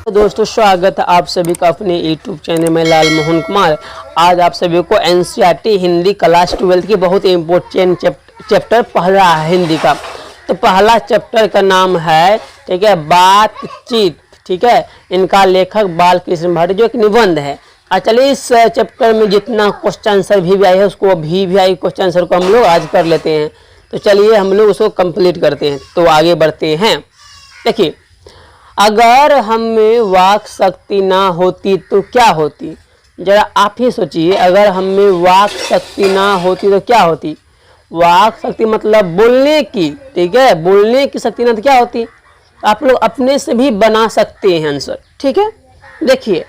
तो दोस्तों स्वागत है आप सभी का अपने YouTube चैनल में लाल मोहन कुमार। आज आप सभी को NCERT हिंदी क्लास 12 की बहुत ही इम्पोर्टेंट चैप्टर पढ़ा है हिंदी का। तो पहला चैप्टर का नाम है, ठीक है, बातचीत। ठीक है, इनका लेखक बालकृष्ण भट्ट जो एक निबंध है। चलिए इस चैप्टर में जितना क्वेश्चन आंसर भी आए है उसको भी आई क्वेश्चन आंसर को हम लोग आज कर लेते हैं। तो चलिए हम लोग उसको कंप्लीट करते हैं। तो आगे बढ़ते हैं। देखिए, अगर हम में वाक शक्ति ना होती तो क्या होती। जरा आप ही सोचिए, अगर हम में वाक शक्ति ना होती तो क्या होती। वाक शक्ति मतलब बोलने की, ठीक है, बोलने की शक्ति ना तो क्या होती। आप लोग अपने से भी बना सकते हैं आंसर। ठीक है, देखिए,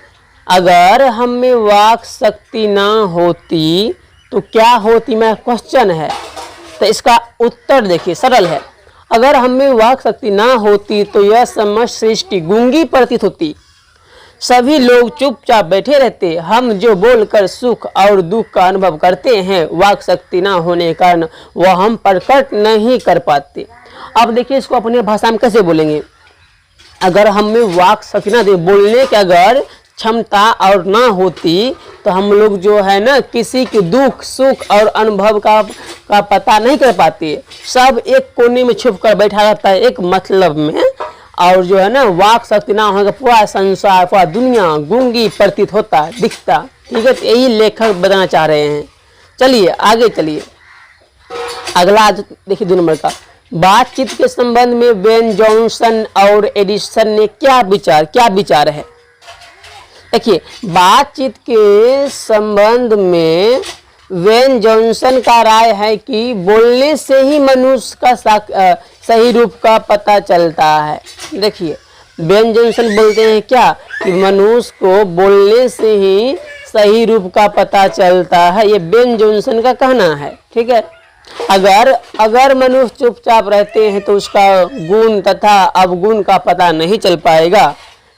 अगर हम में वाक शक्ति ना होती तो क्या होती, मैं क्वेश्चन है। तो इसका उत्तर देखिए, सरल है। अगर हम में वाक शक्ति ना होती तो यह समस्त सृष्टि गूंगी प्रतीत होती। सभी लोग चुपचाप बैठे रहते। हम जो बोलकर सुख और दुख का अनुभव करते हैं, वाक शक्ति ना होने के कारण वह हम प्रकट नहीं कर पाते। अब देखिए, इसको अपने भाषा में कैसे बोलेंगे। अगर हम में वाक शक्ति ना दे, बोलने की अगर क्षमता और ना होती तो हम लोग जो है ना किसी के दुख सुख और अनुभव का पता नहीं कर पाते। सब एक कोने में छुप कर बैठा रहता है एक मतलब में, और जो है ना वाक शक्ति ना होगा पूरा संसार पूरा दुनिया गूंगी प्रतीत होता है, दिखता। ठीक है, तो यही लेखक बताना चाह रहे हैं। चलिए आगे चलिए। अगला देखिए 2 नंबर का, बातचीत के संबंध में बेन जॉनसन और एडिसन ने क्या विचार है। देखिए, बातचीत के संबंध में वेन जॉनसन का राय है कि बोलने से ही मनुष्य का सही रूप का पता चलता है। देखिए, वेन जॉनसन बोलते हैं क्या कि मनुष्य को बोलने से ही सही रूप का पता चलता है। ये वेन जॉनसन का कहना है। ठीक है, अगर मनुष्य चुपचाप रहते हैं तो उसका गुण तथा अवगुण का पता नहीं चल पाएगा।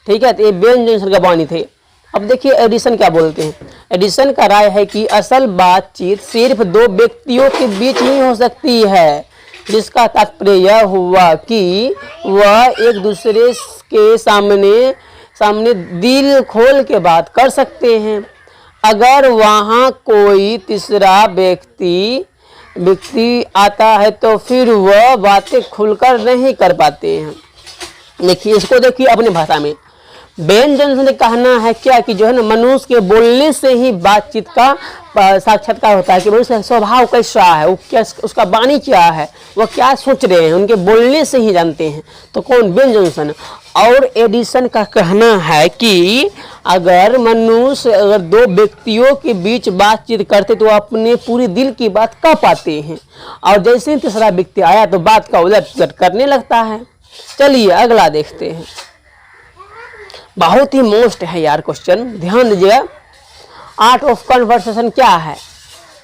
ठीक है, तो ये वेन जॉनसन का वाणी थे। अब देखिए एडिसन क्या बोलते हैं। एडिसन का राय है कि असल बातचीत सिर्फ 2 व्यक्तियों के बीच ही हो सकती है, जिसका तात्पर्य यह हुआ कि वह एक दूसरे के सामने दिल खोल के बात कर सकते हैं। अगर वहाँ कोई तीसरा व्यक्ति आता है तो फिर वह बातें खुलकर नहीं कर पाते हैं। देखिए, इसको देखिए अपनी भाषा में। बेन जॉनसन ने कहना है क्या कि जो है ना मनुष्य के बोलने से ही बातचीत का साक्षात्कार होता है कि मनुष्य स्वभाव कैसा है, वो क्या उसका वाणी क्या है, वह क्या सोच रहे हैं, उनके बोलने से ही जानते हैं। तो कौन, बेन जॉनसन। और एडिसन का कहना है कि अगर 2 व्यक्तियों के बीच बातचीत करते तो अपने पूरी दिल की बात कह पाते हैं, और जैसे ही तीसरा व्यक्ति आया तो बात का उलट पुलट करने लगता है। चलिए अगला देखते हैं। बहुत ही मोस्ट है यार क्वेश्चन, ध्यान दीजिएगा। आर्ट ऑफ कन्वर्सेशन क्या है।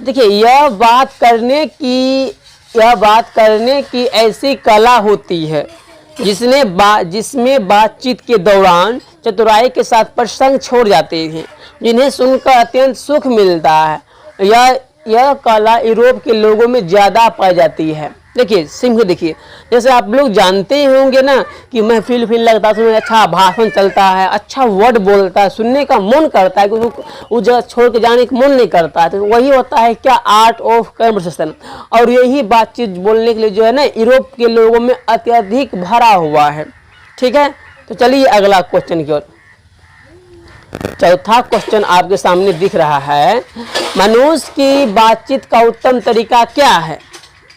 देखिए, यह बात करने की ऐसी कला होती है जिसमें बातचीत के दौरान चतुराई के साथ प्रसंग छोड़ जाते हैं, जिन्हें सुनकर अत्यंत सुख मिलता है। यह कला यूरोप के लोगों में ज़्यादा पाई जाती है। देखिए सिंह, देखिए जैसे आप लोग जानते ही होंगे ना कि महफिल लगता है, उसमें अच्छा भाषण चलता है, अच्छा वर्ड बोलता है, सुनने का मन करता है, वो जगह छोड़ के जाने का मन नहीं करता है। तो वही होता है क्या, आर्ट ऑफ कन्वर्सेशन। और यही बातचीत बोलने के लिए जो है ना यूरोप के लोगों में अत्यधिक भरा हुआ है। ठीक है, तो चलिए अगला क्वेश्चन की ओर। चौथा क्वेश्चन आपके सामने दिख रहा है, मनुष्य की बातचीत का उत्तम तरीका क्या है।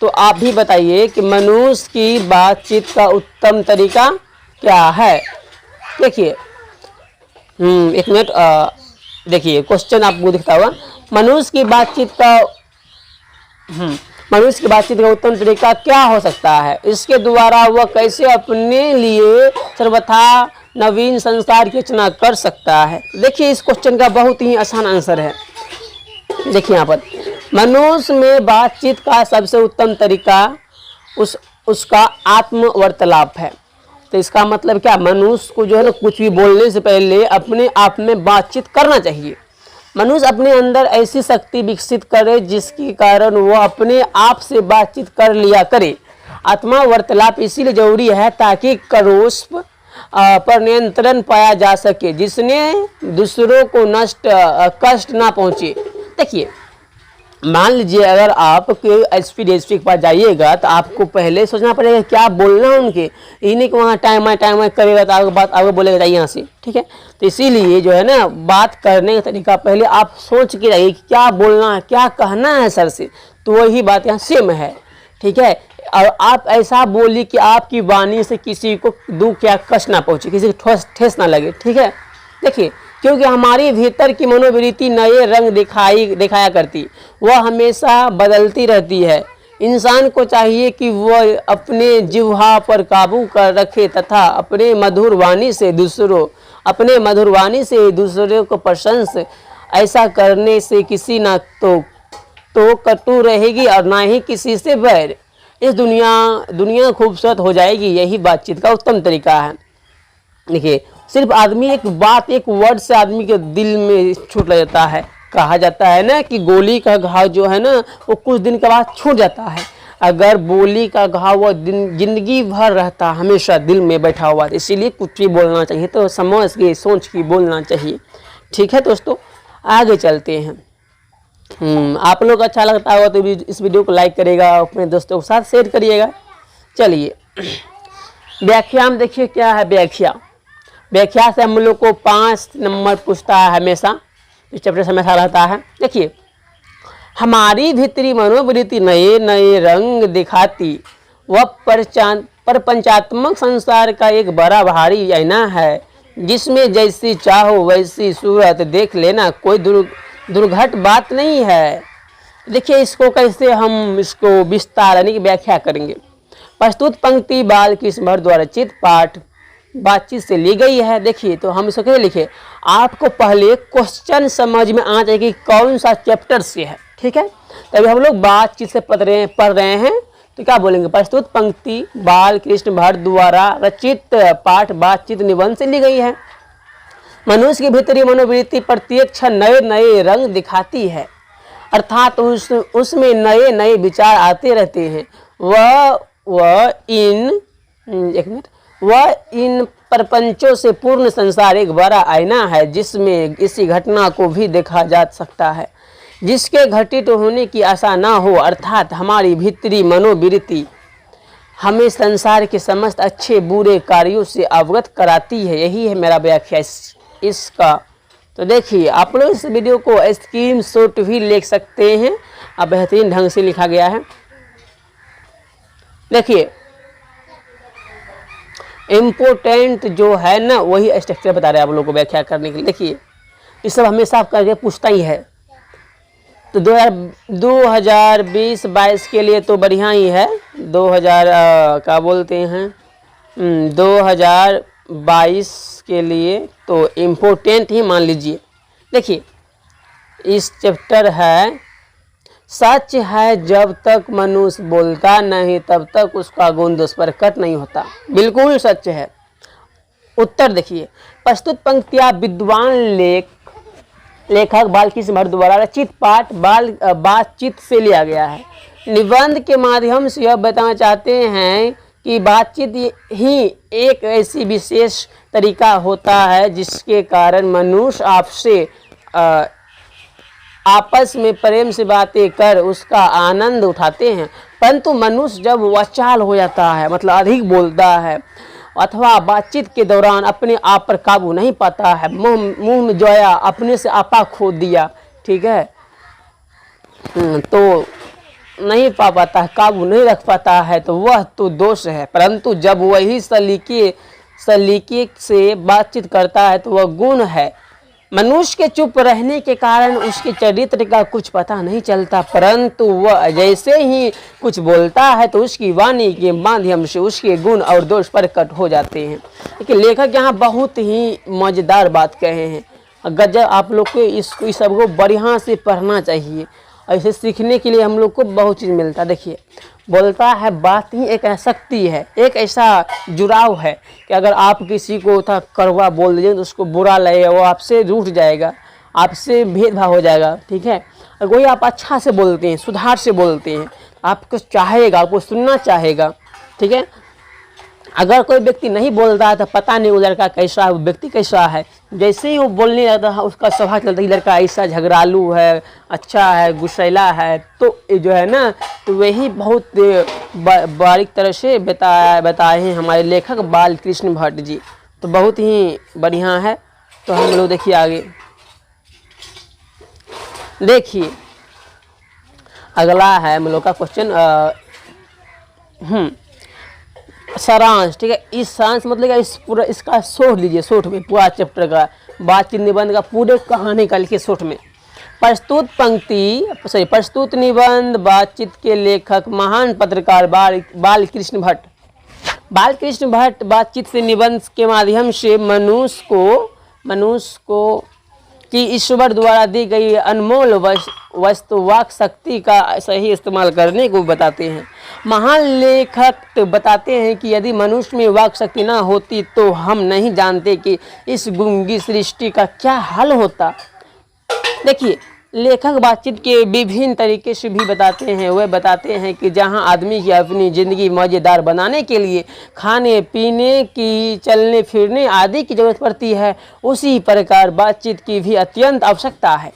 तो आप भी बताइए कि मनुष्य की बातचीत का उत्तम तरीका क्या है। देखिए 1 मिनट, देखिए क्वेश्चन आपको दिखता हुआ, मनुष्य की बातचीत का उत्तम तरीका क्या हो सकता है। इसके द्वारा वह कैसे अपने लिए सर्वथा नवीन संसार की रचना कर सकता है। देखिए इस क्वेश्चन का बहुत ही आसान आंसर है। देखिए यहाँ पर, मनुष्य में बातचीत का सबसे उत्तम तरीका उसका आत्म वार्तालाप है। तो इसका मतलब क्या, मनुष्य को जो है ना कुछ भी बोलने से पहले अपने आप में बातचीत करना चाहिए। मनुष्य अपने अंदर ऐसी शक्ति विकसित करे जिसके कारण वह अपने आप से बातचीत कर लिया करे। आत्मा वार्तालाप इसीलिए जरूरी है ताकि पर नियंत्रण पाया जा सके, जिसने दूसरों को कष्ट ना पहुंचे। देखिए, मान लीजिए अगर आप कोई एसपी के पास जाइएगा तो आपको पहले सोचना पड़ेगा क्या बोलना है उनके, ये नहीं कि वहाँ टाइम करेगा तो आगे बात आगे बोलेगा जाइए यहाँ से, ठीक है। तो इसीलिए जो है ना, बात करने का तरीका पहले आप सोच के जाइए कि क्या बोलना है, क्या कहना है सर से, तो वही बात यहाँ सेम है, ठीक है। और आप ऐसा बोलिए कि आपकी वाणी से किसी को दुख या कष्ट ना पहुँचे, किसी को ठेस ना लगे, ठीक है। देखिए, क्योंकि हमारी भीतर की मनोवृत्ति नए रंग दिखाया करती, वह हमेशा बदलती रहती है। इंसान को चाहिए कि वह अपने जिह्वा पर काबू कर रखे तथा अपने मधुर वाणी से दूसरों को प्रशंसा। ऐसा करने से किसी ना तो कटु रहेगी और ना ही किसी से बैर। इस दुनिया खूबसूरत हो जाएगी, यही बातचीत का उत्तम तरीका है। देखिए, सिर्फ आदमी एक वर्ड से आदमी के दिल में छूट जाता है। कहा जाता है ना कि गोली का घाव जो है ना वो कुछ दिन के बाद छूट जाता है, अगर बोली का घाव वो जिंदगी भर रहता, हमेशा दिल में बैठा हुआ। इसीलिए कुछ भी बोलना चाहिए तो समझ के सोच के बोलना चाहिए, ठीक है दोस्तों। आगे चलते हैं। आप लोग अच्छा लगता होगा तो इस वीडियो को लाइक करिएगा, अपने दोस्तों के साथ शेयर करिएगा। चलिए व्याख्या में देखिए क्या है। व्याख्या से हम लोग को 5 नंबर पूछता है, हमेशा इस चैप्टर से हमेशा रहता है। देखिए, हमारी भीतरी मनोवृत्ति नए नए रंग दिखाती, वह प्रपंचात्मक संसार का एक बड़ा भारी आईना है, जिसमें जैसी चाहो वैसी सूरत देख लेना कोई दुर्घट बात नहीं है। देखिए, इसको कैसे हम इसको विस्तार यानी कि व्याख्या करेंगे। प्रस्तुत पंक्ति बालकृष्ण भट्ट द्वारा रचित पाठ बातचीत से ली गई है। देखिए, तो हम इसको कैसे लिखे, आपको पहले क्वेश्चन समझ में आना चाहिए कि कौन सा चैप्टर से है, ठीक है। तभी हम लोग बातचीत से पढ़ रहे हैं तो क्या बोलेंगे, प्रस्तुत पंक्ति बालकृष्ण भट्ट द्वारा रचित पाठ बातचीत निबंध से ली गई है। मनुष्य की भीतरी मनोवृत्ति प्रत्येक क्षण नए नए रंग दिखाती है, अर्थात उसमें नए नए विचार आते रहते हैं। वह इन प्रपंचों से पूर्ण संसार एक बड़ा आईना है, जिसमें इसी घटना को भी देखा जा सकता है जिसके घटित होने की आशा ना हो। अर्थात हमारी भीतरी मनोवृत्ति हमें संसार के समस्त अच्छे बुरे कार्यों से अवगत कराती है। यही है मेरा व्याख्या इसका। तो देखिए, आप लोग इस वीडियो को स्क्रीनशॉट भी ले सकते हैं, अब बेहतरीन ढंग से लिखा गया है। देखिए, इम्पोर्टेंट जो है ना वही स्ट्रक्चर बता रहे हैं आप लोगों को व्याख्या करने के लिए। देखिए, ये सब हमेशा आप करके पूछता ही है, तो 2020-22 के लिए तो बढ़िया ही है। 2022 के लिए तो इम्पोर्टेंट ही मान लीजिए। देखिए, इस चैप्टर है सच है जब तक मनुष्य बोलता नहीं तब तक उसका गुण दोष प्रकट नहीं होता। बिल्कुल सच है। उत्तर देखिए, प्रस्तुत पंक्तियां विद्वान लेखक बालकृष्ण भट्ट द्वारा रचित पाठ बातचीत से लिया गया है। निबंध के माध्यम से यह बताना चाहते हैं कि बातचीत ही एक ऐसी विशेष तरीका होता है जिसके कारण मनुष्य आपस में प्रेम से बातें कर उसका आनंद उठाते हैं। परंतु मनुष्य जब वाचाल हो जाता है, मतलब अधिक बोलता है अथवा बातचीत के दौरान अपने आप पर काबू नहीं पाता है, मुंह में जोया, अपने से आपा खो दिया, ठीक है, तो नहीं पा पाता है, काबू नहीं रख पाता है, तो वह तो दोष है। परंतु जब वही सलीके से बातचीत करता है तो वह गुण है। मनुष्य के चुप रहने के कारण उसके चरित्र का कुछ पता नहीं चलता, परंतु वह जैसे ही कुछ बोलता है तो उसकी वाणी के माध्यम से उसके गुण और दोष प्रकट हो जाते हैं। लेकिन लेखक यहाँ बहुत ही मज़ेदार बात कहे हैं। गजब, आप लोग को इस सबको बढ़िया से पढ़ना चाहिए। ऐसे सीखने के लिए हम लोग को बहुत चीज़ मिलता है। देखिए, बोलता है बात ही एक शक्ति है, एक ऐसा जुड़ाव है कि अगर आप किसी को था कड़वा बोल दीजिए तो उसको बुरा लगेगा, वो आपसे रूठ जाएगा, आपसे भेदभाव हो जाएगा, ठीक है। अगर कोई आप अच्छा से बोलते हैं, सुधार से बोलते हैं, आपको चाहेगा, आपको सुनना चाहेगा, ठीक है। अगर कोई व्यक्ति नहीं बोलता है तो पता नहीं वो लड़का कैसा है, वो व्यक्ति कैसा है। जैसे ही वो बोलने लगता है उसका स्वभाव चलता है लड़का ऐसा झगड़ालू है, अच्छा है, गुस्सैला है। तो ये जो है ना, तो वही बहुत बारीक तरह से बताए हैं हमारे लेखक बालकृष्ण भट्ट जी। तो बहुत ही बढ़िया है। तो हम लोग देखिए आगे, देखिए अगला है हम लोग का क्वेश्चन सारांश। ठीक है, इस सारांश मतलब इस पूरा इसका शोध लीजिए, शोध में पूरा चैप्टर का बातचीत निबंध का पूरे कहानी का लिखिए शोध में। प्रस्तुत निबंध बातचीत के लेखक महान पत्रकार बालकृष्ण भट्ट। बालकृष्ण भट्ट बातचीत से निबंध के माध्यम से मनुष्य को कि ईश्वर द्वारा दी गई अनमोल वस्तु वाक शक्ति का सही इस्तेमाल करने को बताते हैं। महान लेखक तो बताते हैं कि यदि मनुष्य में वाक शक्ति ना होती तो हम नहीं जानते कि इस गूंगी सृष्टि का क्या हाल होता। देखिए लेखक बातचीत के विभिन्न तरीके से भी बताते हैं। वह बताते हैं कि जहां आदमी की अपनी ज़िंदगी मज़ेदार बनाने के लिए खाने पीने की, चलने फिरने आदि की ज़रूरत पड़ती है, उसी प्रकार बातचीत की भी अत्यंत आवश्यकता है।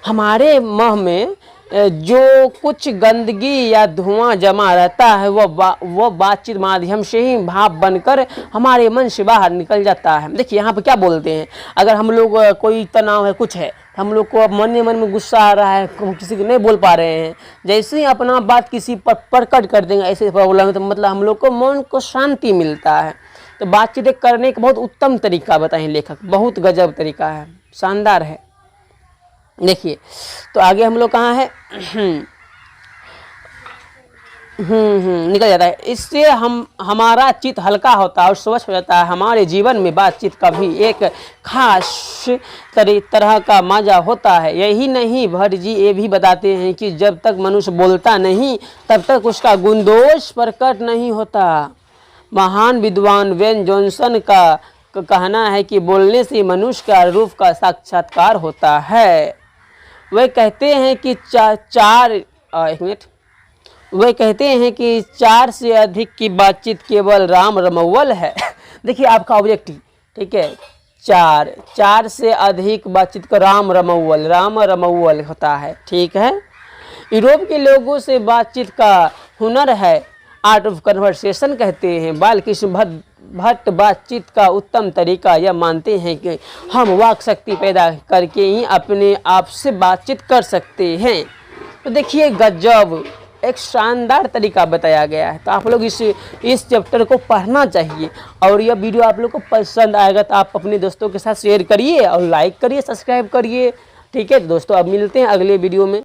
हमारे मुँह में जो कुछ गंदगी या धुआं जमा रहता है वह बातचीत माध्यम से ही भाप बनकर हमारे मन से बाहर निकल जाता है। देखिए यहाँ पर क्या बोलते हैं, अगर हम लोग कोई तनाव है, कुछ है, हम लोग को अब मन में गुस्सा आ रहा है, किसी को नहीं बोल पा रहे हैं, जैसे ही अपना बात किसी पर प्रकट कर देंगे ऐसे प्रॉब्लम है, तो मतलब हम लोग को मन को शांति मिलता है। तो बातचीत करने का बहुत उत्तम तरीका बताएं लेखक, बहुत गजब तरीका है, शानदार है। देखिए तो आगे हम लोग कहाँ है, निकल जाता है। इससे हमारा चित्त हल्का होता है और स्वच्छ हो जाता है। हमारे जीवन में बातचीत का भी एक खास तरह का मजा होता है। यही नहीं, भट्ट जी ये भी बताते हैं कि जब तक मनुष्य बोलता नहीं तब तक उसका गुणदोष प्रकट नहीं होता। महान विद्वान वेन जॉनसन का कहना है कि बोलने से मनुष्य का रूप का साक्षात्कार होता है। वह कहते हैं कि वह कहते हैं कि 4 से अधिक की बातचीत केवल राम रमौवल है। देखिए आपका ऑब्जेक्टिव, ठीक है, 4 से अधिक बातचीत का राम रमौवल होता है। ठीक है, यूरोप के लोगों से बातचीत का हुनर है, आर्ट ऑफ कन्वर्सेशन कहते हैं। बालकृष्ण भट्ट बातचीत का उत्तम तरीका यह मानते हैं कि हम वाक शक्ति पैदा करके ही अपने आप से बातचीत कर सकते हैं। तो देखिए गजब, एक शानदार तरीका बताया गया है। तो आप लोग इस चैप्टर को पढ़ना चाहिए। और यह वीडियो आप लोग को पसंद आएगा तो आप अपने दोस्तों के साथ शेयर करिए और लाइक करिए, सब्सक्राइब करिए। ठीक है दोस्तों, अब मिलते हैं अगले वीडियो में।